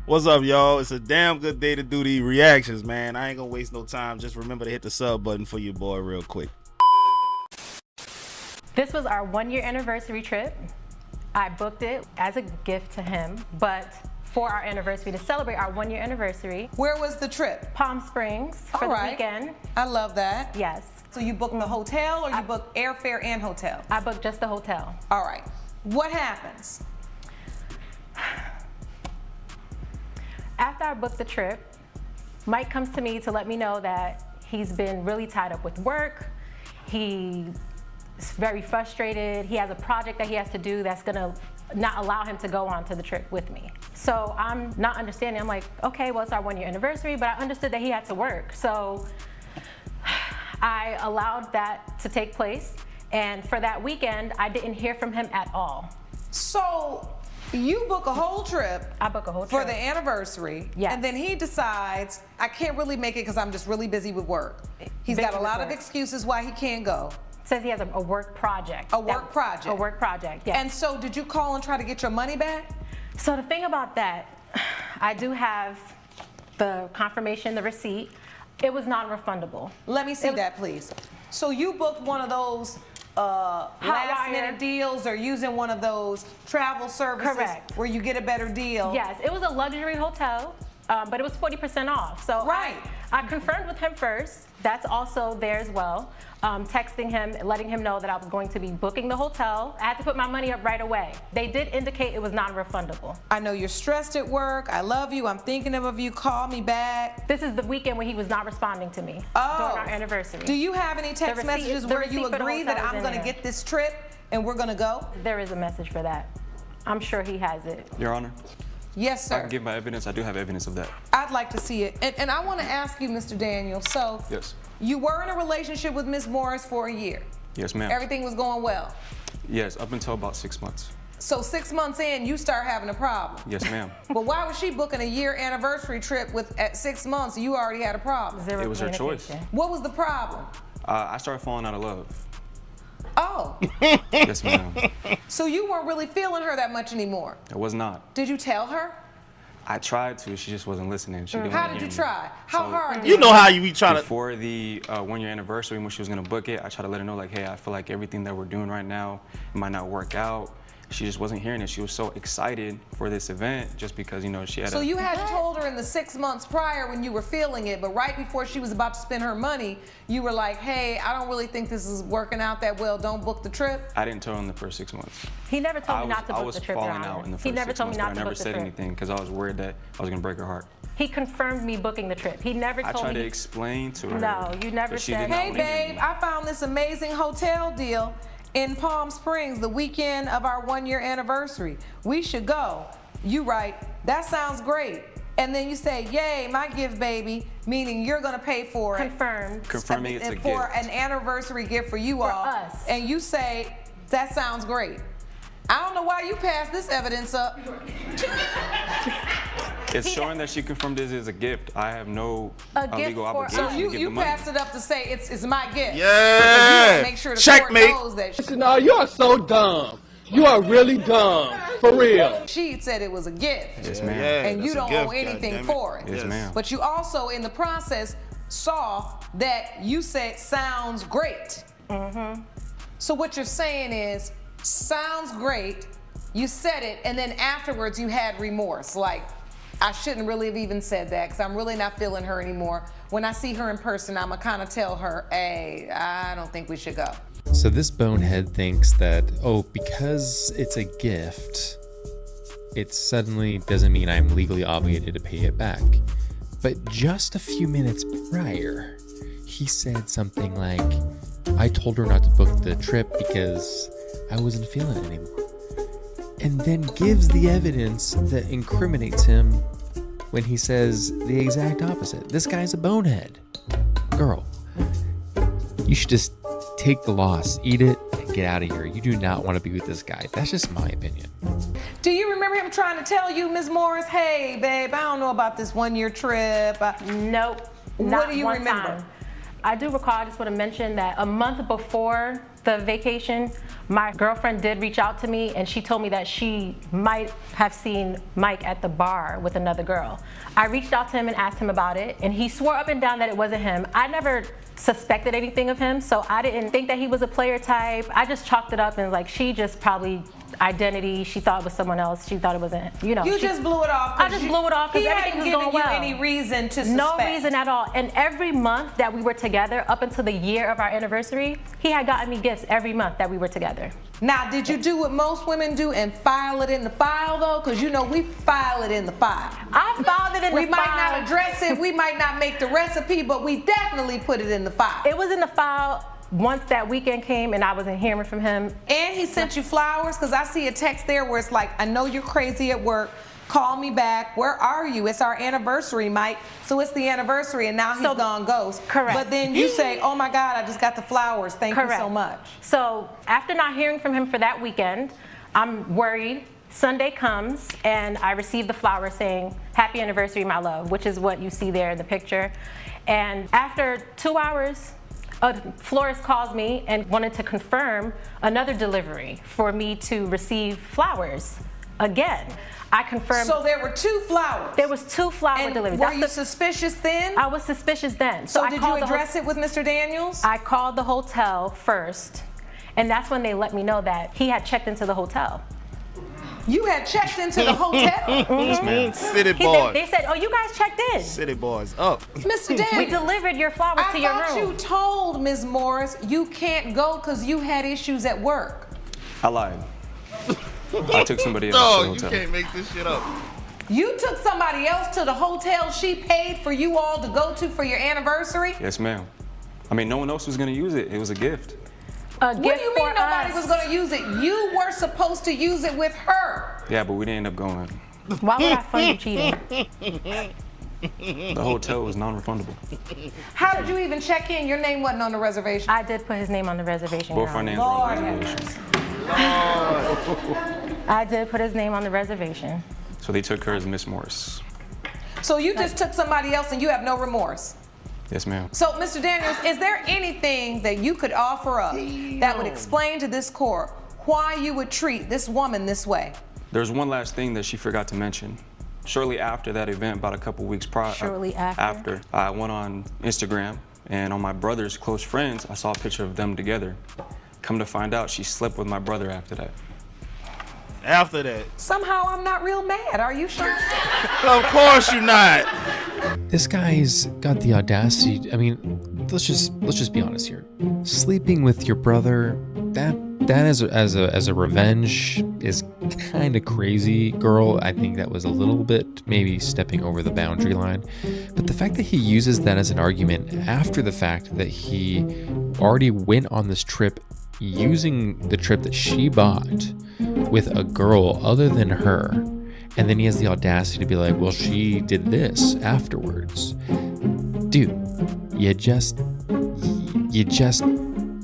What's up, y'all? It's a damn good day to do these reactions, man. I ain't gonna waste no time. Just remember to hit the sub button for your boy real quick. This was our 1-year anniversary trip. I booked it as a gift to him, but for our anniversary, to celebrate our 1-year anniversary. Where was the trip? Palm Springs for the weekend. I love that. Yes. So you booked the hotel or you booked airfare and hotel? I booked just the hotel. All right. What happens? After I booked the trip, Mike comes to me to let me know that he's been really tied up with work. He's very frustrated. He has a project that he has to do that's gonna not allow him to go on to the trip with me. So I'm not understanding. I'm like, okay, well, it's our 1-year anniversary, but I understood that he had to work. So I allowed that to take place. And for that weekend, I didn't hear from him at all. So you book a whole trip. I book a whole trip. For the anniversary. Yes. And then he decides, I can't really make it because I'm just really busy with work. He's got a lot of excuses why he can't go. Says he has a work project. A work project. A work project, yes. And so did you call and try to get your money back? So the thing about that, I do have the confirmation, the receipt. It was non-refundable. Let me see that, please. So you booked one of those last minute deals or using one of those travel services. Correct. Where you get a better deal. Yes, it was a luxury hotel, but it was 40% off. So I confirmed with him first. That's also there as well. Texting him, letting him know that I was going to be booking the hotel. I had to put my money up right away. They did indicate it was non-refundable. I know you're stressed at work. I love you. I'm thinking of you. Call me back. This is the weekend when he was not responding to me during our anniversary. Do you have any text messages where you agree that I'm going to get this trip and we're going to go? There is a message for that. I'm sure he has it. Your Honor. Yes, sir. I can give my evidence. I do have evidence of that. I'd like to see it. And I want to ask you, Mr. Daniel, so yes, you were in a relationship with Ms. Morris for a year? Yes, ma'am. Everything was going well? Yes, up until about 6 months. So 6 months in, you start having a problem? Yes, ma'am. But why was she booking a year anniversary trip at 6 months? You already had a problem. Zero it was her choice. What was the problem? I started falling out of love. Oh. Yes, ma'am. So you weren't really feeling her that much anymore? I was not. Did you tell her? I tried to. She just wasn't listening. She didn't How did you try? How hard? You know how you be trying to. Before the 1-year anniversary, when she was gonna book it, I tried to let her know, like, hey, I feel like everything that we're doing right now, it might not work out. She just wasn't hearing it. She was so excited for this event just because, you know, she had So you had told her in the 6 months prior when you were feeling it, but right before she was about to spend her money, you were like, hey, I don't really think this is working out that well. Don't book the trip. I didn't tell her in the first 6 months. He never told me not to book the trip, Your I was falling Honor. out in the first He never 6 told me months, not but to I never book the said trip. anything because I was worried that I was gonna break her heart. He confirmed me booking the trip. He never told me. I tried to explain to her. No, you never said. Hey, babe, I found this amazing hotel deal in Palm Springs the weekend of our 1-year anniversary. We should go. You write, that sounds great. And then you say, yay, my gift, baby, meaning you're gonna pay for it. Confirmed. Confirming it's a gift. For an anniversary gift for you all. For us. And you say, that sounds great. I don't know why you passed this evidence up. It's showing that she confirmed this is a gift. I have no legal obligation So to give the money. passed it up to say it's my gift. Yeah. Make sure the Checkmate. court knows that. Listen, you are so dumb. You are really dumb, for real. She said it was a gift. Yes, ma'am. Yeah, And you don't owe anything for it. Yes, ma'am. But you also, in the process, saw that you said sounds great. So what you're saying is, sounds great, you said it, and then afterwards you had remorse. Like, I shouldn't really have even said that because I'm really not feeling her anymore. When I see her in person, I'm going to kind of tell her, hey, I don't think we should go. So this bonehead thinks that, oh, because it's a gift, it suddenly doesn't mean I'm legally obligated to pay it back. But just a few minutes prior, he said something like, I told her not to book the trip because I wasn't feeling it anymore. And then gives the evidence that incriminates him when he says the exact opposite. This guy's a bonehead. Girl, you should just take the loss, eat it, and get out of here. You do not want to be with this guy. That's just my opinion. Do you remember him trying to tell you, Ms. Morris, hey, babe, I don't know about this 1-year trip? Nope. What do you remember? I do recall, I just want to mention that a month before the vacation, my girlfriend did reach out to me and she told me that she might have seen Mike at the bar with another girl. I reached out to him and asked him about it, and he swore up and down that it wasn't him. I never suspected anything of him, so I didn't think that he was a player type. I just chalked it up and like, she just probably identity. She thought it was someone else. She thought it wasn't, you know. You just blew it off. I just blew it off because everything was going well. He hadn't given you any reason to suspect. No reason at all. And every month that we were together, up until the year of our anniversary, he had gotten me gifts every month that we were together. Now, did you do what most women do and file it in the file, though? Because, you know, we file it in the file. I filed it in the file. We might not address it. We might not make the recipe, but we definitely put it in the file. It was in the file once that weekend came and I wasn't hearing from him. And he sent you flowers? Because I see a text there where it's like, I know you're crazy at work. Call me back. Where are you? It's our anniversary, Mike. So it's the anniversary, and now he's gone ghost. Correct. But then you say, oh my God, I just got the flowers. Thank you so much. So after not hearing from him for that weekend, I'm worried. Sunday comes and I receive the flowers saying, happy anniversary, my love, which is what you see there in the picture. And after 2 hours, a florist calls me and wanted to confirm another delivery for me to receive flowers again. I confirmed. So there were 2 flowers? There was 2 flower deliveries. Were you suspicious then? I was suspicious then. So did you address it with Mr. Daniels? I called the hotel first, and that's when they let me know that he had checked into the hotel. You had checked into the hotel? This man, city boy. They said, oh, you guys checked in. City boys up. Mr. Daniels. We delivered your flowers to your room. I thought you told Ms. Morris you can't go because you had issues at work. I lied. I took somebody else to the hotel. You can't make this shit up. You took somebody else to the hotel she paid for you all to go to for your anniversary? Yes, ma'am. I mean, no one else was going to use it. It was a gift. What do you mean nobody was going to use it? You were supposed to use it with her. Yeah, but we didn't end up going. Why would I fund you cheating? The hotel was non-refundable. How did you even check in? Your name wasn't on the reservation. I did put his name on the reservation. Both our names were on the reservation. I did put his name on the reservation. So they took her as Miss Morris. So you just took somebody else and you have no remorse? Yes, ma'am. So, Mr. Daniels, is there anything that you could offer up that would explain to this court why you would treat this woman this way? There's one last thing that she forgot to mention. Shortly after that event, about a couple weeks prior, I went on Instagram, and on my brother's close friends, I saw a picture of them together. Come to find out, she slept with my brother after that. After that. Somehow I'm not real mad. Are you sure? Of course you're not. This guy's got the audacity. I mean, let's just be honest here. Sleeping with your brother, that as a revenge is kind of crazy, girl. I think that was a little bit maybe stepping over the boundary line. But the fact that he uses that as an argument after the fact that he already went on this trip using the trip that she bought with a girl other than her, and then he has the audacity to be like, well, she did this afterwards. Dude, you just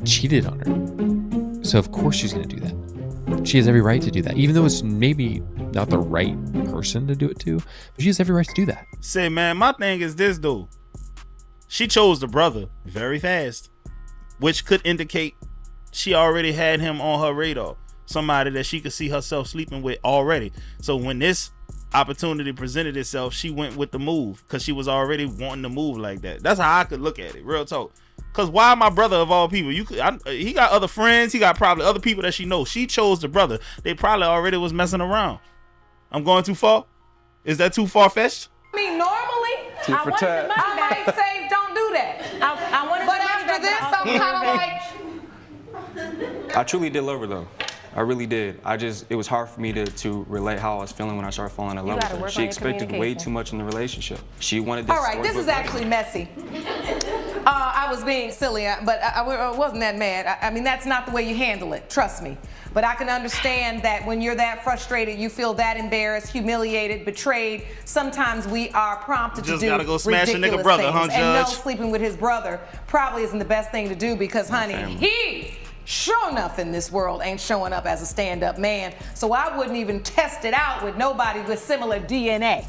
cheated on her. So of course she's gonna do that. She has every right to do that, even though it's maybe not the right person to do it to, but she has every right to do that. Say, man, my thing is this though. She chose the brother very fast, which could indicate she already had him on her radar. Somebody that she could see herself sleeping with already. So when this opportunity presented itself, she went with the move because she was already wanting to move like that. That's how I could look at it, real talk. Because why my brother of all people? He got other friends. He got probably other people that she knows. She chose the brother. They probably already was messing around. I'm going too far? Is that too far-fetched? I mean, normally, I might say don't do that. But after this, I'm kind of like... I truly did love her though. I really did. It was hard for me to relate how I was feeling when I started falling in love with her. She expected way too much in the relationship. She wanted this. All right, this is actually messy. I was being silly, but I wasn't that mad. I mean, that's not the way you handle it, trust me. But I can understand that when you're that frustrated, you feel that embarrassed, humiliated, betrayed. Sometimes we are prompted to do gotta go smash a nigga brother, things. huh, Judge? And no, sleeping with his brother probably isn't the best thing to do because, honey, he sure enough in this world ain't showing up as a stand-up man. So I wouldn't even test it out with nobody with similar DNA.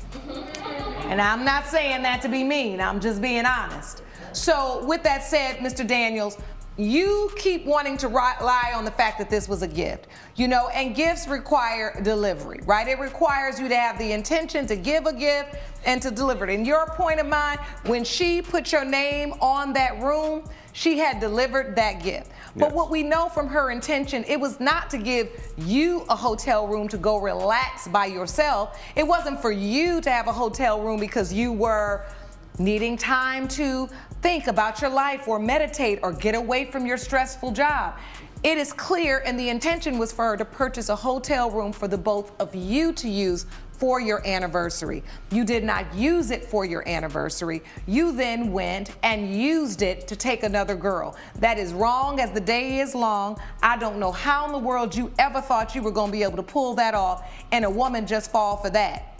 And I'm not saying that to be mean, I'm just being honest. So with that said, Mr. Daniels, you keep wanting to rely on the fact that this was a gift, you know, and gifts require delivery, right? It requires you to have the intention to give a gift and to deliver it. In your point of mind, when she put your name on that room, she had delivered that gift. But Yes. what we know from her intention, it was not to give you a hotel room to go relax by yourself. It wasn't for you to have a hotel room because you were needing time to think about your life or meditate or get away from your stressful job. It is clear, and the intention was for her to purchase a hotel room for the both of you to use for your anniversary. You did not use it for your anniversary. You then went and used it to take another girl. That is wrong as the day is long. I don't know how in the world you ever thought you were gonna be able to pull that off and a woman just fall for that.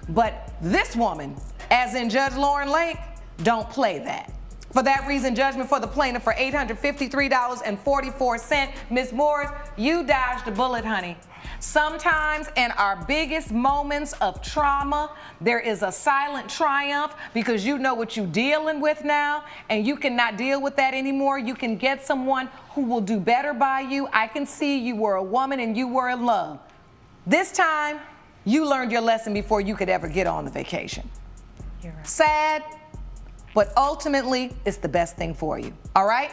But this woman, as in Judge Lauren Lake, don't play that. For that reason, judgment for the plaintiff for $853.44. Ms. Morris, you dodged a bullet, honey. Sometimes in our biggest moments of trauma, there is a silent triumph because you know what you're dealing with now and you cannot deal with that anymore. You can get someone who will do better by you. I can see you were a woman and you were in love. This time, you learned your lesson before you could ever get on the vacation. You're right. Sad, but ultimately, it's the best thing for you. All right?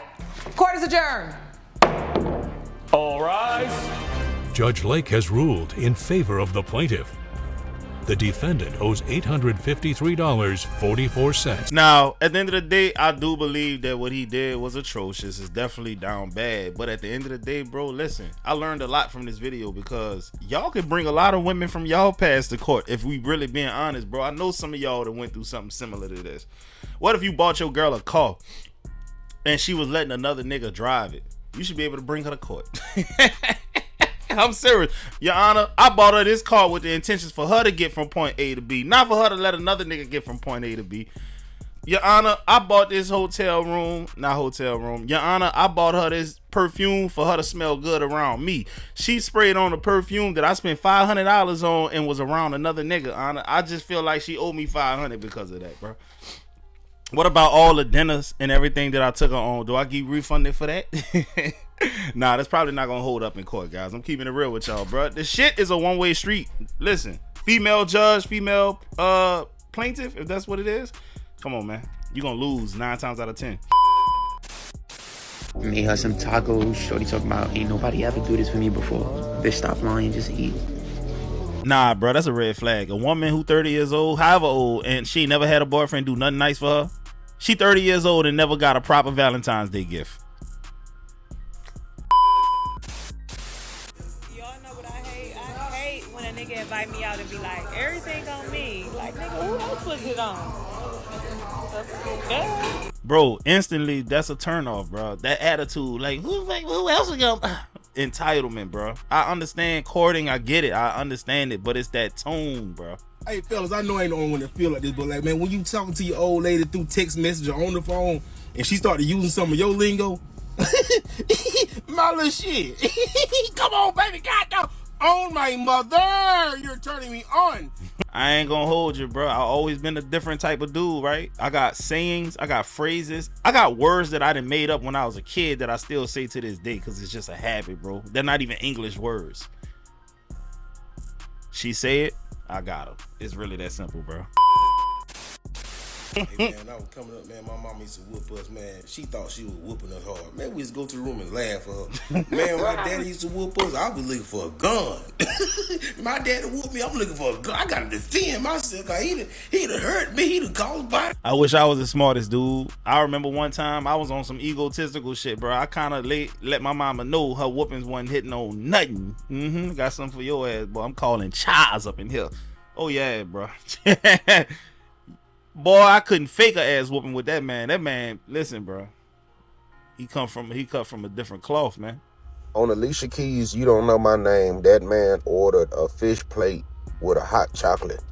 Court is adjourned. All rise. Judge Lake has ruled in favor of the plaintiff. The defendant owes $853.44. Now, at the end of the day, I do believe that what he did was atrocious. It's definitely down bad. But at the end of the day, bro, listen, I learned a lot from this video because y'all could bring a lot of women from y'all past to court if we really being honest, bro. I know some of y'all that went through something similar to this. What if you bought your girl a car and she was letting another nigga drive it? You should be able to bring her to court. I'm serious. Your Honor, I bought her this car with the intentions for her to get from point A to B, not for her to let another nigga get from point A to B. Your Honor, I bought this Your Honor, I bought her this perfume for her to smell good around me. She sprayed on a perfume that I spent $500 on and was around another nigga, Honor. I just feel like she owed me $500 because of that, bro. What about all the dinners and everything that I took her on? Do I get refunded for that? Nah, that's probably not gonna hold up in court, guys. I'm keeping it real with y'all, bro. This shit is a one-way street. Listen, female judge, female plaintiff, if that's what it is. Come on, man. You're gonna lose 9 times out of 10. Made her some tacos. Shorty talking about ain't nobody ever do this for me before. Bitch, stop lying, just eat. Nah, bro, that's a red flag. A woman who 30 years old, however old, and she never had a boyfriend do nothing nice for her. She 30 years old and never got a proper Valentine's Day gift. Y'all know what I hate? I hate when a nigga invite me out and be like, everything on me. Like, nigga, who else puts it on? Bro, instantly, that's a turnoff, bro. That attitude, like, who else is gonna... Entitlement, bro. I understand courting, I get it, I understand it, but it's that tone, bro. Hey, fellas, I know I ain't the only one that feel like this, but like, man, when you talking to your old lady through text message or on the phone, and she started using some of your lingo, my little shit. Come on, baby, goddamn, on my mother, you're turning me on. I ain't gonna hold you, bro. I always been a different type of dude, right? I got sayings, I got phrases, I got words that I done made up when I was a kid that I still say to this day because it's just a habit, bro. They're not even English words. She say it, I got her. It's really that simple, bro. Hey, man, when I was coming up, man, my mama used to whoop us, man. She thought she was whooping us hard. Man, we used to go to the room and laugh for her. Man, my daddy used to whoop us. I was looking for a gun. My daddy whooped me. I'm looking for a gun. I got to defend myself. He'd have hurt me. He'd have caused body. I wish I was the smartest dude. I remember one time I was on some egotistical shit, bro. I kind of let my mama know her whoopings wasn't hitting on nothing. Got something for your ass, boy. I'm calling Chaz up in here. Oh, yeah, bro. Boy, I couldn't fake a ass whooping with that man. That man, listen, bro. He cut from a different cloth, man. On Alicia Keys, You Don't Know My Name, that man ordered a fish plate with a hot chocolate.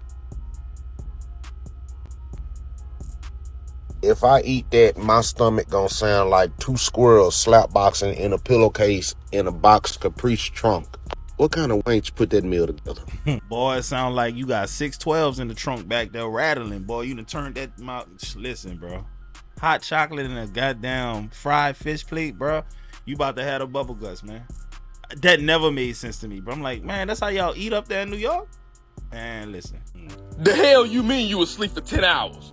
If I eat that, my stomach gonna sound like 2 squirrels slapboxing in a pillowcase in a box Caprice trunk. What kind of wench put that meal together? Boy, it sound like you got 612s in the trunk back there rattling. Boy, you done turned that mouth. Listen, bro. hot chocolate and a goddamn fried fish plate, bro, you about to have the bubble guts, man. That never made sense to me, bro. I'm like, man, that's how y'all eat up there in New York? Man, listen. The hell you mean you was asleep for 10 hours?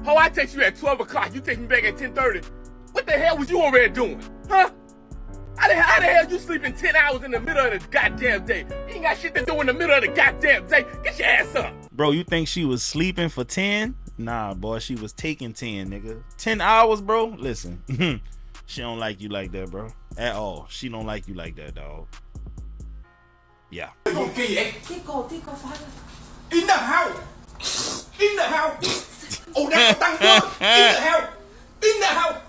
How I text you at 12 o'clock, you text me back at 10:30. What the hell was you over there doing? Huh? How the hell you sleeping 10 hours in the middle of the goddamn day? You ain't got shit to do in the middle of the goddamn day. Get your ass up. Bro, you think she was sleeping for 10? Nah, boy, she was taking 10, nigga. 10 hours, bro? Listen, she don't like you like that, bro. At all. She don't like you like that, dog. Yeah. Tico, Father. In the house. In the house. Oh, that's what in the house. In the house.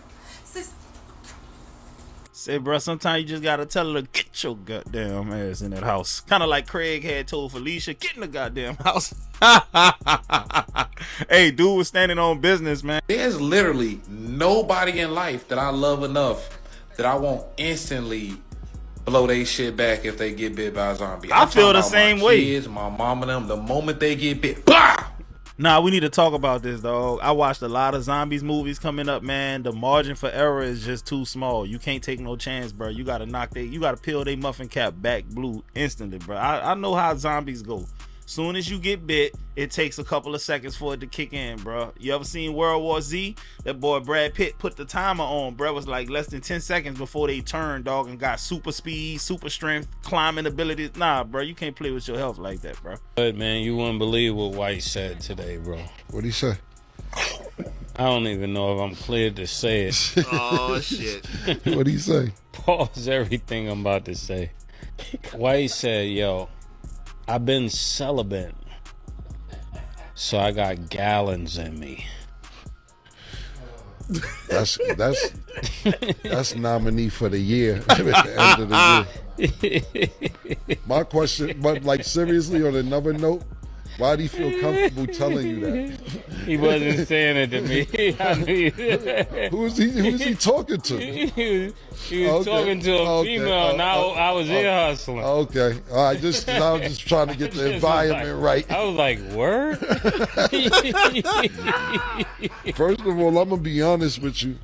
Say, bro, sometimes you just gotta tell her to get your goddamn ass in that house. Kind of like Craig had told Felicia, get in the goddamn house. Hey, dude was standing on business, man. There's literally nobody in life that I love enough that I won't instantly blow they shit back if they get bit by a zombie. I feel the same way. Kids, my mom and them, the moment they get bit, bah! Nah, we need to talk about this, dog. I watched a lot of zombies movies coming up, man. The margin for error is just too small. You can't take no chance, bro. You gotta peel they muffin cap back blue instantly, bro. I know how zombies go. Soon as you get bit, it takes a couple of seconds for it to kick in, bro. You ever seen World War Z? That boy Brad Pitt put the timer on, bro. It was like less than 10 seconds before they turned, dog, and got super speed, super strength, climbing abilities. Nah, bro, you can't play with your health like that, bro. But man, you wouldn't believe what White said today, bro. What'd he say? I don't even know if I'm cleared to say it. Oh, shit. What'd he say? Pause everything I'm about to say. White said, yo, I've been celibate, so I got gallons in me. That's nominee for the year at the end of the year. My question, but like seriously, on another note, why do you feel comfortable telling you that? He wasn't saying it to me. I knew Who is he talking to? He was talking to a female, and I was ear hustling. Okay, I was just trying to get the environment right. I was like, word? First of all, I'm gonna be honest with you.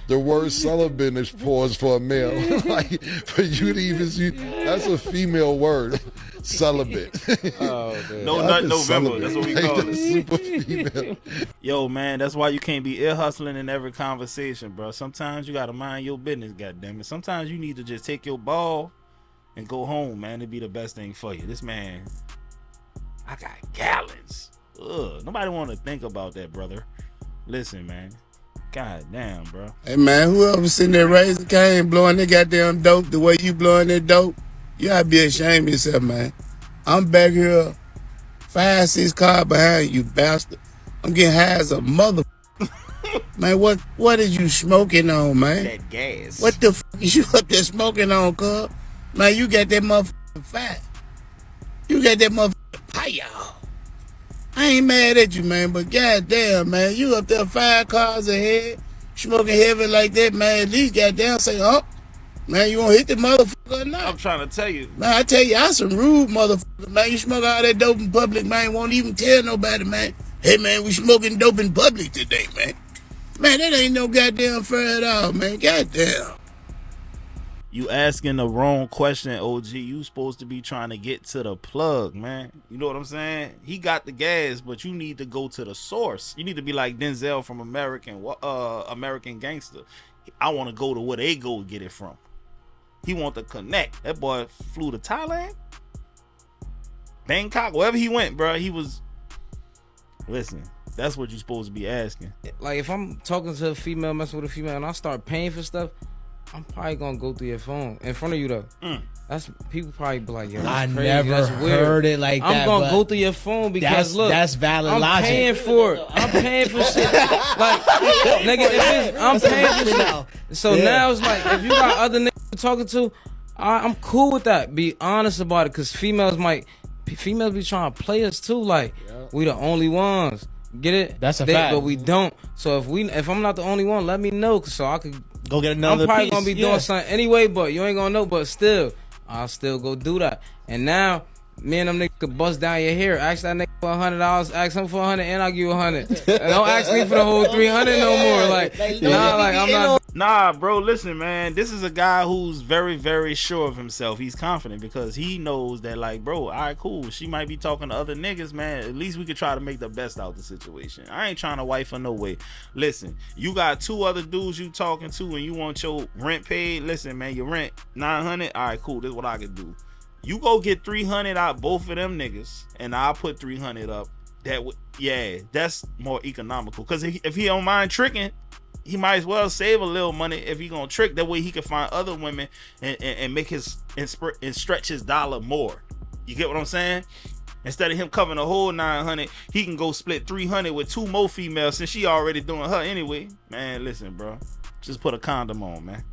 The word celibate is paused for a male. Like for you to even see, that's a female word. Celibate. Oh, man. No Nut November. That's what we call it. Super female. Yo, man, that's why you can't be ear hustling in every conversation, bro. Sometimes you gotta mind your business, goddammit. Sometimes you need to just take your ball and go home, man. It'd be the best thing for you. This man, I got gallons. Ugh, nobody want to think about that, brother. Listen, man. God damn, bro. Hey, man, whoever sitting there raising cane, blowing their goddamn dope the way you blowing that dope, you gotta be ashamed of yourself, man. I'm back here 5-6 cars behind you, bastard. I'm getting high as a mother. Man, what is you smoking on, man? That gas. What the f is you up there smoking on, cuz? Man, you got that motherfucking fat. You got that motherfucking fire. I ain't mad at you, man, but goddamn, man, you up there 5 cars ahead, smoking heavy like that, man. At least goddamn say, oh, man, you gonna hit the motherfucker or not? I'm trying to tell you. Man, I tell you, I some rude motherfucker, man. You smoke all that dope in public, man, won't even tell nobody, man. Hey, man, we smoking dope in public today, man. Man, that ain't no goddamn fair at all, man. Goddamn. You asking the wrong question, OG. You supposed to be trying to get to the plug, man. You know what I'm saying? He got the gas, but you need to go to the source. You need to be like Denzel from American Gangster. I want to go to where they go get it from. He want to connect. That boy flew to Thailand, Bangkok, wherever he went, bro. He was. Listen, that's what you supposed to be asking. Like if I'm talking to a female, messing with a female, and I start paying for stuff, I'm probably gonna go through your phone in front of you though. That's people probably be like, yo, that's crazy. Never that's weird. heard it like that. I'm gonna go through your phone because look, that's valid I'm logic. paying for it. I'm paying for shit. Like, nigga, I'm paying for shit. So now it's like if you got other niggas you're talking to, I'm cool with that. Be honest about it, cause females be trying to play us too. Like we the only ones. Get it? That's a fact. But we don't. So if I'm not the only one, let me know so I could go get another. I'm probably piece. gonna be doing something anyway, but you ain't gonna know. But still, I'll still go do that. And now Me and them niggas could bust down your hair. Ask that nigga for $100. Ask him for $100, and I'll give you $100. Don't ask me for the whole $300 no more. Like, nah, like I'm not. Nah, bro, listen, man. This is a guy who's very, very sure of himself. He's confident because he knows that, like, bro, all right, cool. She might be talking to other niggas, man. At least we could try to make the best out of the situation. I ain't trying to wife her no way. Listen, you got 2 other dudes you talking to and you want your rent paid. Listen, man, your rent $900. All right, cool. This is what I can do. You go get $300 out both of them niggas, and I'll put $300 up. That's more economical. Cause if he don't mind tricking, he might as well save a little money if he gonna trick. That way he can find other women and make and stretch his dollar more. You get what I'm saying? Instead of him covering the whole $900, he can go split $300 with 2 more females since she already doing her anyway. Man, listen, bro, just put a condom on, man.